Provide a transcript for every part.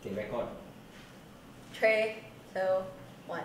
Okay, record. 3, 2, 1.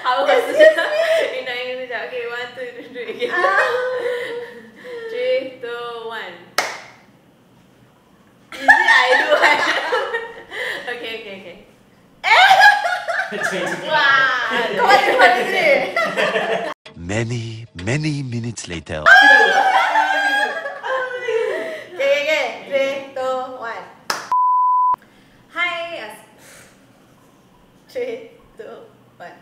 How was it? You know, you know, okay, 1, 2, 3 again. 3, 2, 1. Is it I do one? Okay. Wah, kau macam mana ni? Many minutes later. Okay. 3, 2, 1. Hi. 3, 2, 1.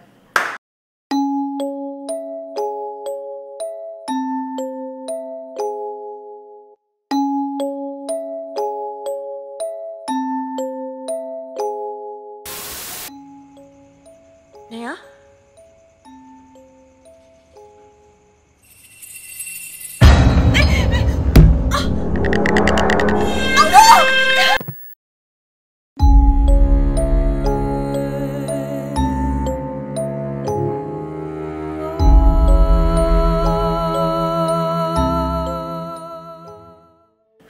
Naya?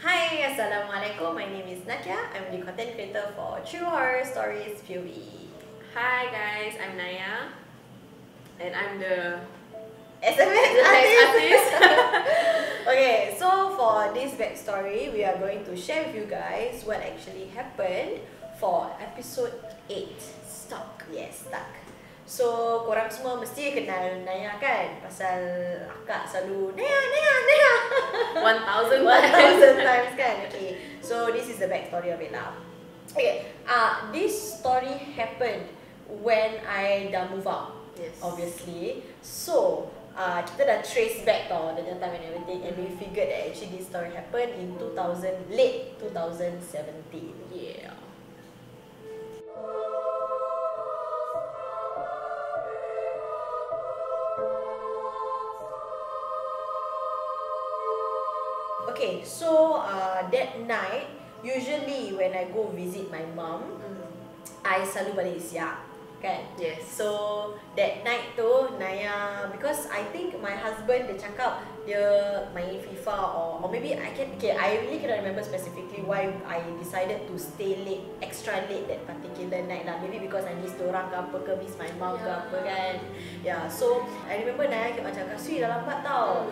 Hi, Assalamualaikum. My name is Nakia. I'm the content creator for True Horror Stories POV. Hi guys, I'm Naya. And I'm the SMS next artist. artist. Okay, so for this backstory, we are going to share with you guys what actually happened for episode 8. Stuck. Yes, stuck. So, korang semua mesti kenal Naya kan? Pasal akak selalu Naya 1,000 1,000 times kan? Okay, so this is the backstory of it lah. Okay, this story happened when I dah move out. Yes. Obviously. So, kita dah trace back tau the time and everything, and we figured that actually this story happened in late 2017. Yeah. Okay, so that night, usually when I go visit my mom, I selalu balik siap, kan? Yes. So that night tu Naya, because I think my husband dia cakap dia main FIFA or maybe I really cannot remember specifically why I decided to stay late, extra late that particular night lah. Maybe because I miss dorang ke apa ke, miss my mom ke apa kan. Yeah, so I remember Naya macam Kasui dah lambat tau.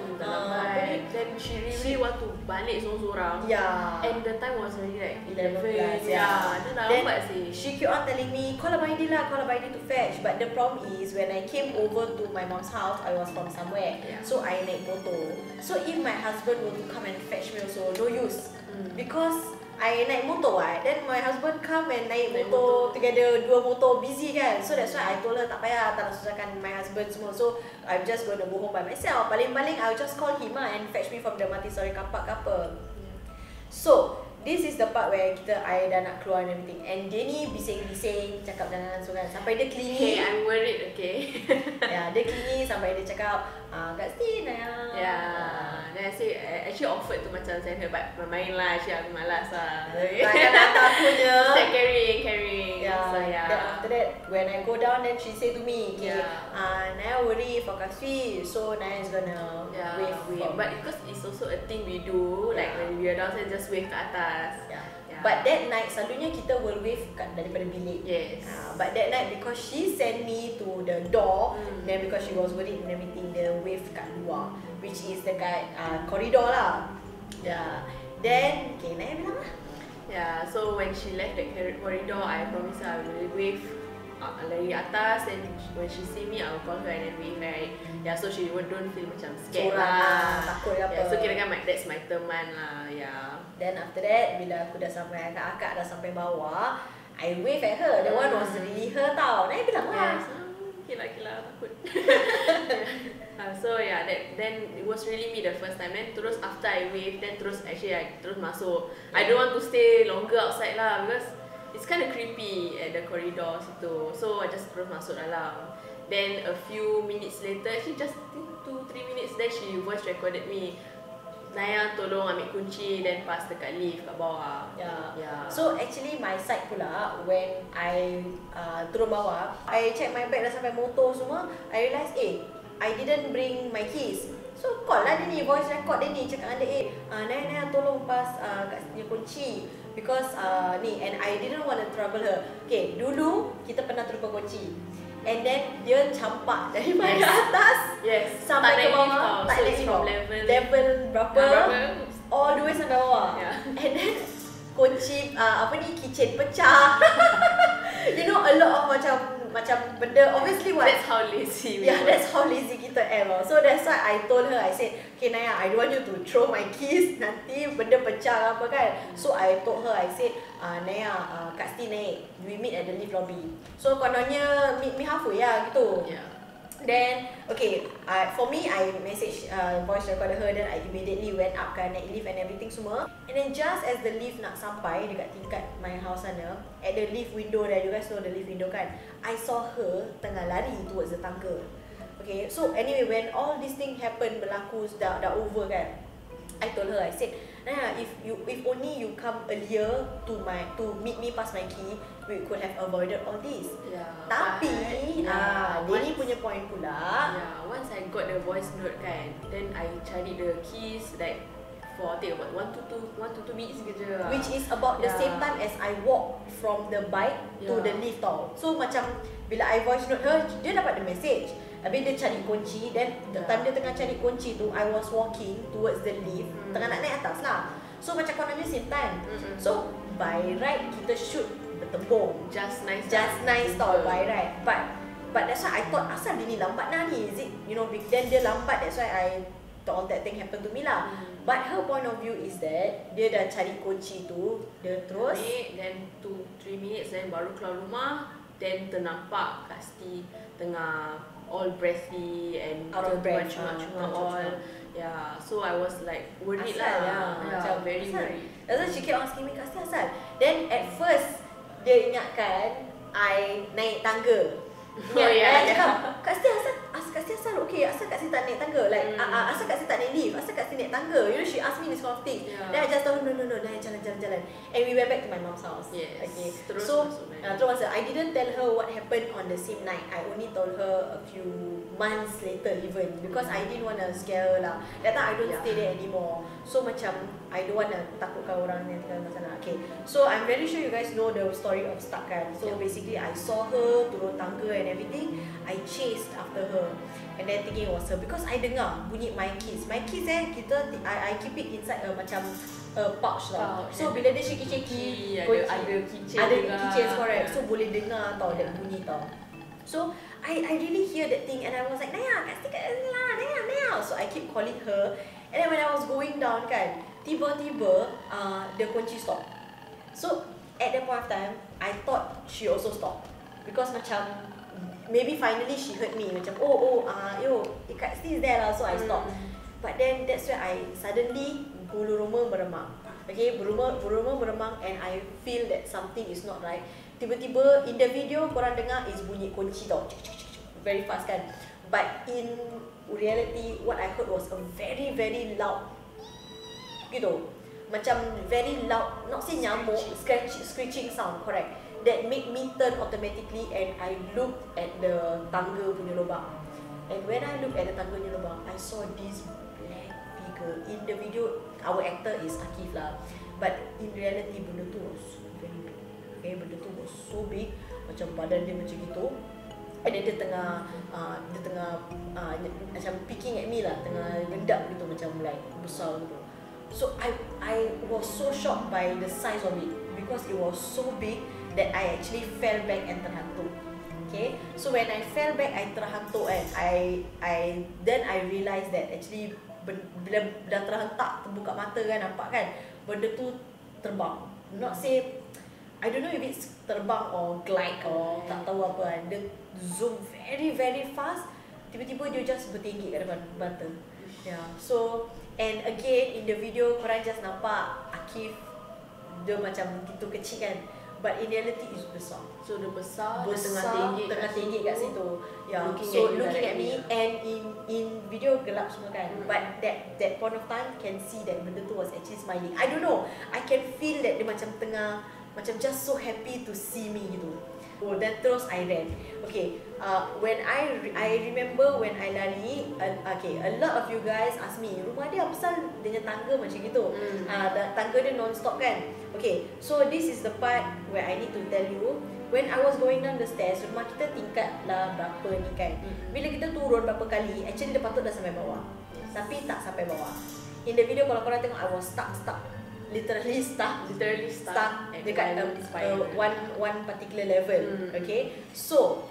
Then she really want to balik seorang-seorang. Yeah. And the time was already like 11 11. plus, Yeah. Dia dah Then lambat sih. she keep on telling me, call Abang Aidil lah, call Abang Aidil to fetch. But the problem is, when I came over to my mom's house, I was from somewhere. Yeah. So I naik motor. So if my husband were to come and fetch me also, no use. Because I naik motor right, then my husband come and naik motor together, dua motor busy kan. So that's why I told her tak payah, tak nak susahkan my husband semua. So I'm just going to go home by myself. Paling-paling I'll just call him and fetch me from the Multi-Story car park ke apa. So this is the part where I dah nak keluar and everything, and dia ni bising-bising cakap jangan langsung kan, sampai dia clingy. Hey, I'm worried, okay? Ya, dia clingy sampai dia cakap kat sini Naya. Yeah. Then I say, I actually offered to macam send her, but main lah, actually aku malas lah. Takkan hantar aku je. Start carrying. Yeah. So yeah. Then after that, when I go down, then she say to me, okay, Yeah. Naya worry for Kaswi, so Naya is gonna wave. But because it's also a thing we do, like when we are downstairs, just wave ke atas. Yeah. Yeah. But that night, selalunya kita will wave daripada bilik. Yes. But that night, because she sent me to the door, then because she was worried and everything, the wave kat luar, which is dekat corridor lah. Yeah. Then, okay, Naya bilang lah. Yeah, so when she left the corridor, I promised her I will wave dari atas, and when she see me, I will call her and then wave, right? Yeah, so she don't feel macam scared lah. Takut ke apa. Yeah, so kira-kira that's my teman lah, yeah. Then after that, bila aku dah sampai, akak dah sampai bawah, I wave at her. That one was really her tau. Naya bilang lah. Yes. Kila takut. So yeah, then it was really me the first time. Then terus after I wave, then terus actually I terus masuk. I don't want to stay longer outside lah because it's kind of creepy at the corridor situ. So I just terus masuk dalam. Then a few minutes later, actually just 2-3 minutes, then she voice recorded me, Naya tolong ambil kunci then pass dekat lift kat bawah. Yeah. So actually my side pula, when I turun bawah, I check my bag dah sampai motor semua, I realise I didn't bring my keys. So call lah dia ni, voice record dia ni, cakap dengan dia, Naya tolong pas kat dia kunci. Because ni, and I didn't want to trouble her. Okay, dulu kita pernah terlupa kunci. And then dia campak daripada atas sampai ke bawah. Tak naik lift. Level berapa? All the way sampai bawah. And then kunci keychain pecah. You know, a lot of macam benda, obviously what? That's how lazy we Yeah, that's how lazy kita am. So that's why I told her, I said, okay Naya, I don't want you to throw my keys, nanti benda pecah apa kan. So I told her, I said, Naya, Kak Sti naik, we meet at the lift lobby. So kononnya meet me halfway lah gitu. Then, okay, for me, I message voice recorded her, then I immediately went up kan, naik lift and everything semua. And then just as the lift nak sampai dekat tingkat my house sana, at the lift window there, you guys know the lift window kan, I saw her tengah lari towards the tangga. Okay, so anyway, when all this thing happen, berlaku, dah over kan, I told her, I said, Naya, if only you come earlier to meet me past my key, we could have avoided all this. Tapi dia ni punya point pula. Once I got the voice note kan, then I cari the keys like for take about 1 to 2 minutes je. Which is about the same time as I walk from the bike to the lift tau. So macam bila I voice note her, dia dapat the message. Habis dia cari kunci, then the time dia tengah cari kunci tu, I was walking towards the lift, tengah nak naik atas lah. So macam kononnya same time. So by right kita should bertembung. Just nice tau by right. But that's why I thought asal dia ni lambat lah ni. Is it, you know, then dia lambat, that's why I thought all that thing happened to me lah. But her point of view is that dia dah cari kunci tu, dia terus then 2-3 minutes then baru keluar rumah, then ternampak Kak Sti tengah all breathy and out of breath, all. So I was like worried lah. Macam very worried. That's why she kept asking me, Kak Sti asal? Then at first dia ingatkan I naik tangga. Kak Sti asal okay, asal Kak Sti tak naik tangga, like asal Kak Sti tak naik lift, asal Kak Sti naik tangga, you know, she asked me this kind of thing. Then I just told her, no, dah jalan. And we went back to my mom's house. Okay, terus masuk. I didn't tell her what happened on the same night. I only told her a few months later even, because I didn't want to scare her lah. That time I don't stay there anymore. So macam I don't want to takutkan orang yang tinggal kat sana. Okay, so I'm very sure you guys know the story of stuck kan. So basically I saw her turun tangga and everything. I chased after her, and then thinking it was her because I dengar bunyi my keys. My keys I keep it inside a macam pouch lah. So bila dia shaky ada keychain correct. So boleh dengar tau that bunyi tau. So I really hear that thing and I was like, Naya, Kak Sti kat sini lah, Naya. So I keep calling her, and then when I was going down kan, tiba-tiba the kunci stop. So at that point of time, I thought she also stopped because macam maybe finally she heard me macam Kak Sti is there lah, so I stopped. But then that's where I suddenly bulu roma meremang. Okay, bulu roma meremang and I feel that something is not right. Tiba-tiba in the video korang dengar is bunyi kunci tau, very fast kan. But in reality what I heard was a very very loud gitu, macam very loud, not say nyamuk, screeching sound, correct, that make me turn automatically and I looked at the tangga punya lubang. And when I looked at the tangga punya lubang, I saw this black figure. In the video, our actor is Akif lah, but in reality benda tu was very big. Okay, benda tu was so big, macam badan dia macam gitu. And then dia tengah macam peeking at me lah, tengah gendap gitu, macam like besar gitu. So I was so shocked by the size of it because it was so big that I actually fell back and terhantuk. Okay, so when I fell back, I terhantuk and then I realised that actually bila dah terhentak, terbuka mata kan, nampak kan, benda tu terbang. Not say, I don't know if it's terbang or glide or tak tahu apa kan. Dia zoom very very fast, tiba-tiba dia just bertinggi kat depan mata. So and again in the video korang just nampak Akif dia macam gitu kecil kan, but in reality is besar. So dia besar tengah tinggi kat situ. Looking at me and in video gelap semua kan. But that point of time can see that benda tu was actually smiling. I don't know, I can feel that dia macam tengah, macam just so happy to see me gitu. Oh, then terus I ran. Okay, when I remember when I lari, okay, a lot of you guys ask me, rumah dia apa pasal dia punya tangga macam gitu? Tangga dia non-stop kan? Okay, so this is the part where I need to tell you, when I was going down the stairs, rumah kita tingkat lah berapa ni kan? Bila kita turun berapa kali, actually dia patut dah sampai bawah. Tapi tak sampai bawah. In the video kalau korang tengok, I was stuck. Literally stuck dekat one particular level. Okay, so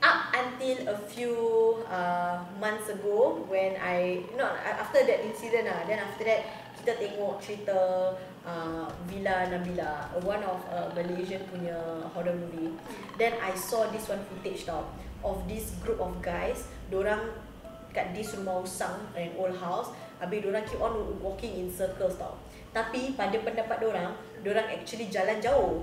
up until a few months ago, when after that incident then after that kita tengok cerita Villa Nabila, one of Malaysian punya horror movie. Then I saw this one footage tau, of this group of guys, dorang kat this rumah usang, an old house. Habis diorang keep on walking in circles tau. Tapi pada pendapat diorang actually jalan jauh.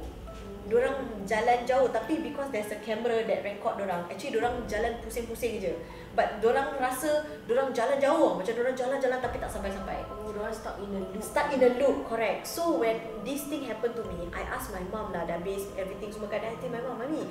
Diorang jalan jauh, tapi because there's a camera that record diorang, actually diorang jalan pusing-pusing je. But diorang rasa diorang jalan jauh, macam diorang jalan-jalan tapi tak sampai-sampai. Oh, diorang stuck in a loop. Stuck in a loop, correct. So when this thing happened to me, I asked my mom lah, dah habis everything semua kan. I tell my mom, Mami,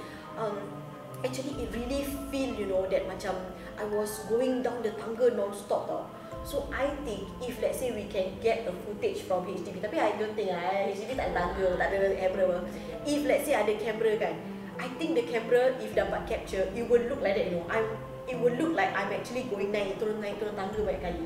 actually it really feel, you know, that macam I was going down the tangga non-stop tau. So I think if let's say we can get a footage from HDB, tapi I don't think HDB tak ada tangga, tak ada kamera. If let's say ada kamera kan, I think the camera if dapat capture, it will look like that, you know. It will look like I'm actually going naik turun tangga banyak kali.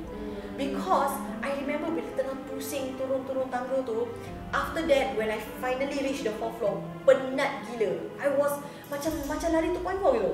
Because I remember bila tengah pusing turun tangga tu, after that when I finally reach the 4th floor, penat gila. I was macam lari 2.4 gitu.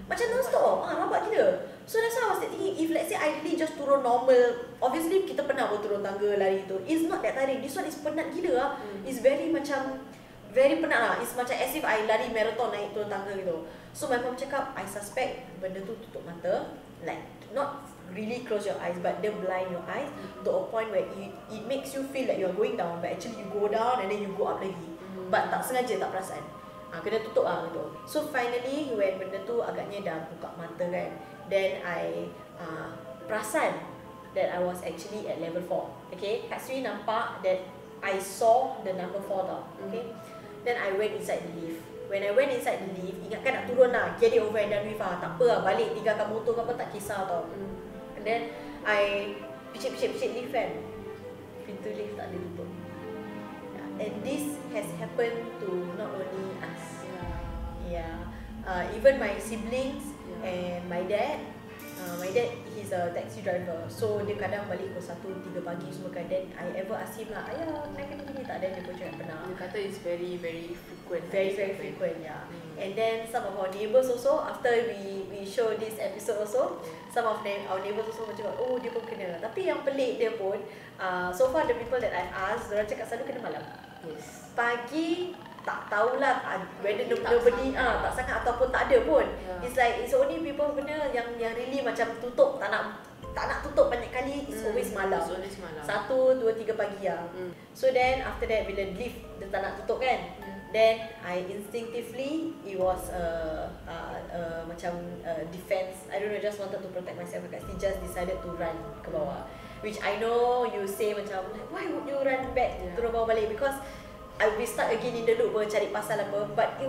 Macam non-stop, rabak gila. So that's why I was thinking, if let's say I really just turun normal, obviously kita pernah turun tangga lari tu, it's not that tiring. This one is penat gila. It's very penat lah. It's macam as if I lari marathon naik turun tangga gitu. So my mom cakap, I suspect benda tu tutup mata, like not really close your eyes, but dia blind your eyes to a point where it makes you feel like you're going down, but actually you go down and then you go up lagi. But tak sengaja, tak perasan. Kena tutup lah gitu. So finally when benda tu agaknya dah buka mata kan, then I perasan that I was actually at level 4. Okay, Kak Sri nampak that I saw the number 4 tau. Okay, then I went inside the lift. When I went inside the lift, ingatkan nak turun lah, get it over and done with lah. Tak apa lah, balik tinggalkan motor ke apa, tak kisah tau. And then I picit lift kan, pintu lift tak ada tutup. And this has happened to not only us, even my siblings and my dad. My dad, he's a taxi driver, so dia kadang balik pukul 1, 3 pagi semua kan. Then I ever ask him lah, ayah naik ni tak, dan dia pun cakap pernah. Dia kata it's very frequent. Very frequent, yeah. And then some of our neighbours also, after we show this episode also, some of our neighbours also macam, oh dia pun kena. Tapi yang pelik dia pun, so far the people that I've asked, diorang cakap selalu kena malam. Yes. Pagi tak tahulah whether nobody tak sangat ataupun tak ada pun. It's like it's only people kena yang really macam tutup, tak nak tutup banyak kali. It's always malam. 1, 2, 3 pagi lah. So then after that bila lift dia tak nak tutup kan, then I instinctively, it was macam defense. I don't know, just wanted to protect myself. I just decided to run ke bawah. Which I know you say macam, why would you run back turun bawah balik? Because I will be stuck again in the loop, cari pasal apa. But it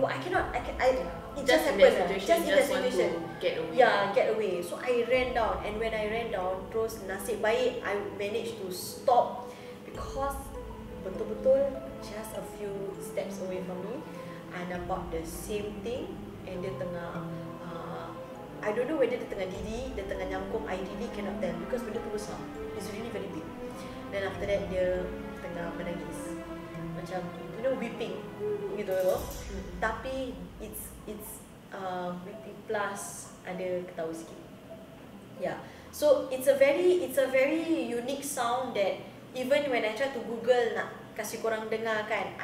just happened lah. Just in that situation. Get away. Yeah, get away. So I ran down, and when I ran down, terus nasib baik I managed to stop because betul-betul just a few steps away from me, I nampak the same thing, and dia tengah I don't know whether dia tengah diri, dia tengah nyangkung. I really cannot tell because benda tu besar. It's really very big. Then after that dia tengah menangis, macam you know weeping gitu loh. Tapi it's weeping plus ada ketawa sikit. Yeah. So it's a very unique sound that even when I try to Google nak kasih korang dengar kan,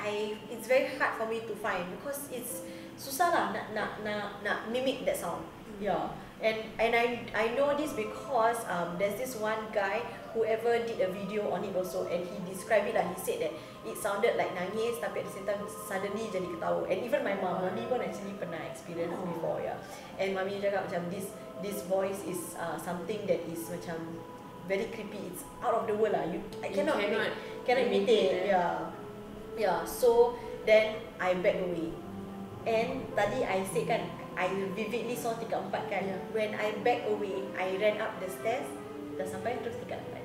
it's very hard for me to find because it's susah lah nak mimic that sound. Yeah. And I know this because there's this one guy whoever did a video on it also, and he described it lah. He said that it sounded like nangis tapi at the same time suddenly jadi ketawa. And even my mummy pun actually pernah experience before, yeah. And mummy cakap macam this voice is something that is macam very creepy. It's out of the world lah. I cannot imitate. Yeah. So then I back away. And tadi I said kan, I vividly saw tingkat 4 kan. When I back away, I ran up the stairs, dah sampai terus tingkat 4.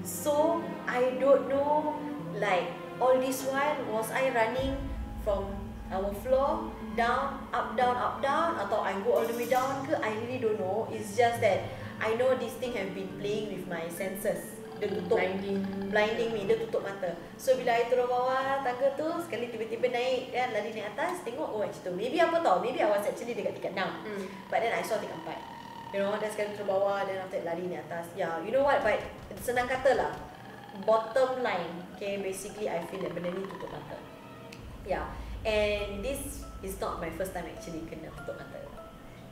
So I don't know, like all this while was I running from our floor down, up down, atau I go all the way down ke? I really don't know. It's just that I know this thing have been playing with my senses. Dia tutup, blinding me, dia tutup mata. So bila I turun bawah tangga tu, sekali tiba-tiba naik kan, lari naik atas, tengok oh macam tu. Maybe apa tau, maybe I was actually dekat tingkat 6. But then I saw tingkat 4. You know, dan sekali turun bawah, then after that lari naik atas. Yeah, you know what, but senang kata lah, bottom line, okay, basically I feel that benda ni tutup mata. Yeah, and this is not my first time actually kena tutup mata.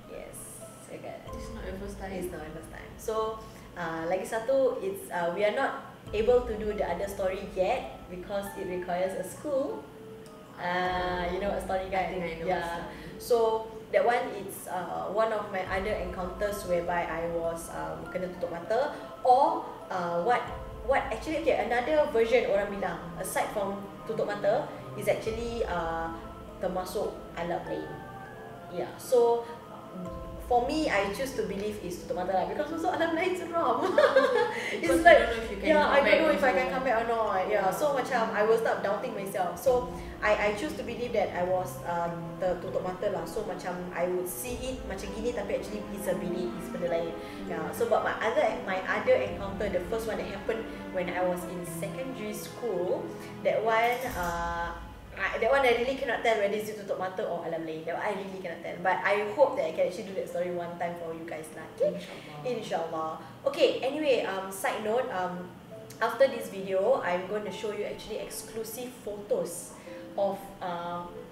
Yes, okay. It's not your first time. It's not my first time. So, lagi satu, it's we are not able to do the other story yet because it requires a school. You know a story kan? I think I know. Yeah. So that one it's one of my other encounters whereby I was kena tutup mata, or what actually, okay, another version orang bilang aside from tutup mata is actually termasuk alam lain. Yeah. So for me, I choose to believe is tutup mata lah, because masuk alam lain seram. It's like, I don't know if I can come back or not. Yeah, so macam I will start doubting myself. So I choose to believe that I was tertutup mata lah. So macam I would see it macam gini, tapi actually it's a bilik, it's benda lain. Yeah. So but my other encounter, the first one that happened when I was in secondary school, that one I really cannot tell whether it's tutup mata or alam lain. That one I really cannot tell. But I hope that I can actually do that story one time for you guys lah. Okay? Inshallah. Okay, anyway, side note, after this video, I'm going to show you actually exclusive photos of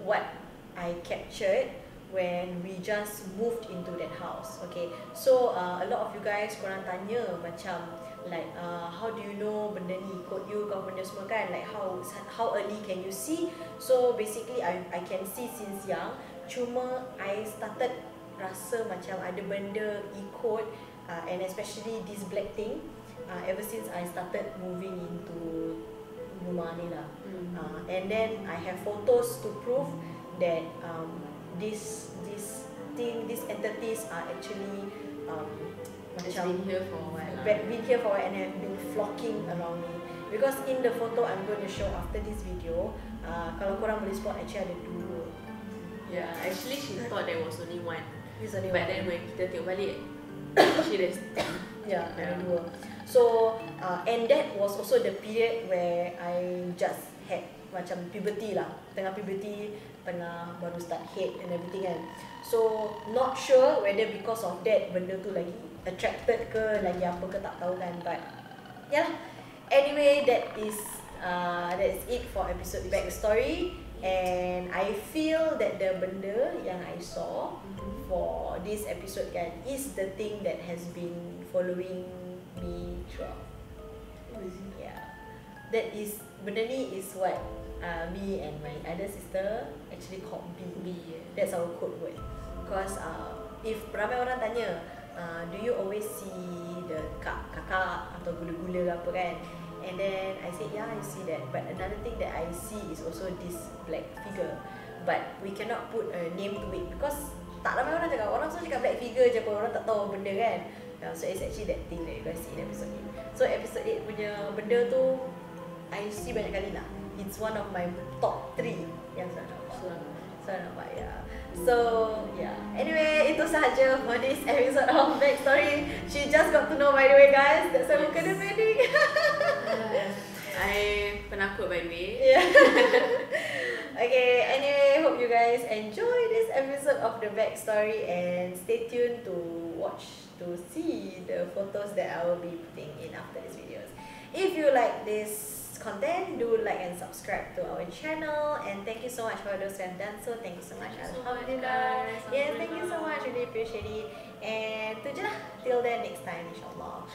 what I captured when we just moved into that house. Okay, so a lot of you guys korang tanya macam like how do you know benda ni ikut you kau benda semua kan, like how early can you see? So basically I can see since young, cuma I started rasa macam ada benda ikut, and especially this black thing, ever since I started moving into rumah ni lah. And then I have photos to prove that this entities are actually macam been here for a while. Been here for a while and have been flocking around me. Because in the photo I'm going to show after this video, kalau korang boleh spot, actually ada 2. Yeah, actually she thought there was only one. There's only But one. then when kita tengok balik, actually there's Yeah, ada 2. So and that was also the period where I just had macam puberty lah, tengah puberty, tengah baru start head and everything kan. So not sure whether because of that benda tu lagi attracted ke, lagi apa ke tak tahu kan. But yeah, anyway, that is it for episode backstory. And I feel that the benda yang I saw for this episode kan is the thing that has been following me throughout. Yeah, that is, benda ni is what me and my other sister actually called B. That's our code word. Because if ramai orang tanya, do you always see the kakak atau gula-gula ke apa kan? And then I said, yeah, I see that. But another thing that I see is also this black figure. But we cannot put a name to it because tak ramai orang cakap. Orang selalu cakap black figure je pun, orang tak tahu benda kan. So it's actually that thing that you guys see in episode 8. So episode 8 punya benda tu I see banyak kali lah. It's one of my top 3 yang saya nampak. Saya nampak, yeah. So yeah, anyway, itu sahaja for this episode of Backstory. She just got to know, by the way guys, that's why muka dia pendek. I penakut by the way. Yeah. Okay, anyway, hope you guys enjoy this episode of the Backstory and stay tuned to watch to see the photos that I will be putting in after these videos. If you like this content, do like and subscribe to our channel, and thank you so much for those who have done so. Thank you so much. Alhamdulillah. Yeah, thank you so much. Really appreciate it. And tu je lah. Till then, next time, inshallah.